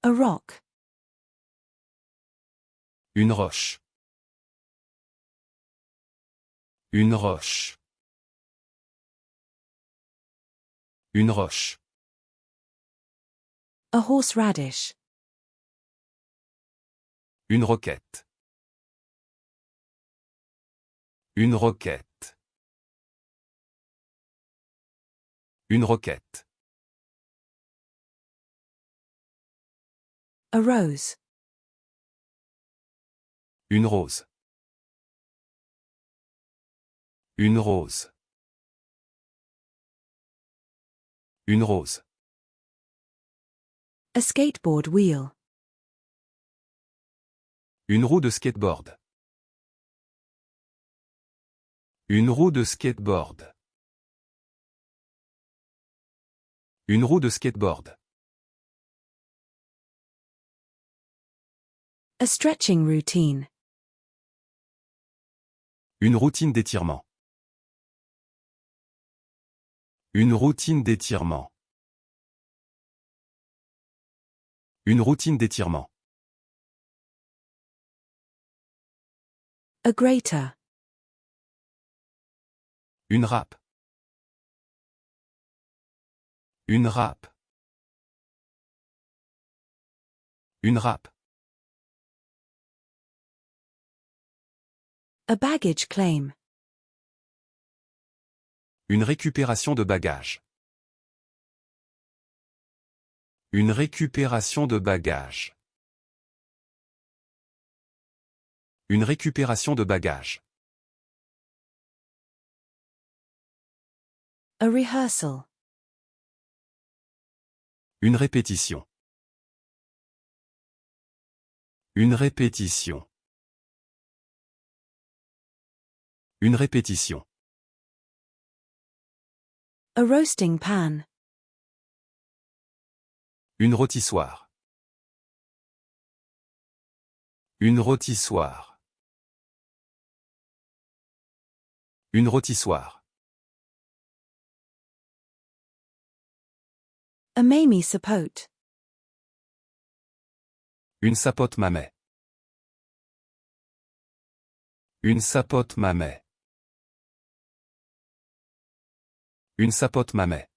A rock. Une roche. Une roche. Une roche. A horseradish. Une roquette. Une roquette. Une roquette. A rose. Une rose. Une rose. Une rose. A skateboard wheel. Une roue de skateboard. Une roue de skateboard. Une roue de skateboard. A stretching routine. Une routine d'étirement. Une routine d'étirement. Une routine d'étirement. A grater. Une râpe. Une râpe. Une râpe. A baggage claim. Une récupération de bagages. Une récupération de bagages. Une récupération de bagages. A rehearsal. Une répétition. Une répétition. Une répétition. A roasting pan. Une rôtissoire. Une rôtissoire. Une rôtissoire. A mamie sapote. Une sapote mamet. Une sapote mamet. Une sapote mamet.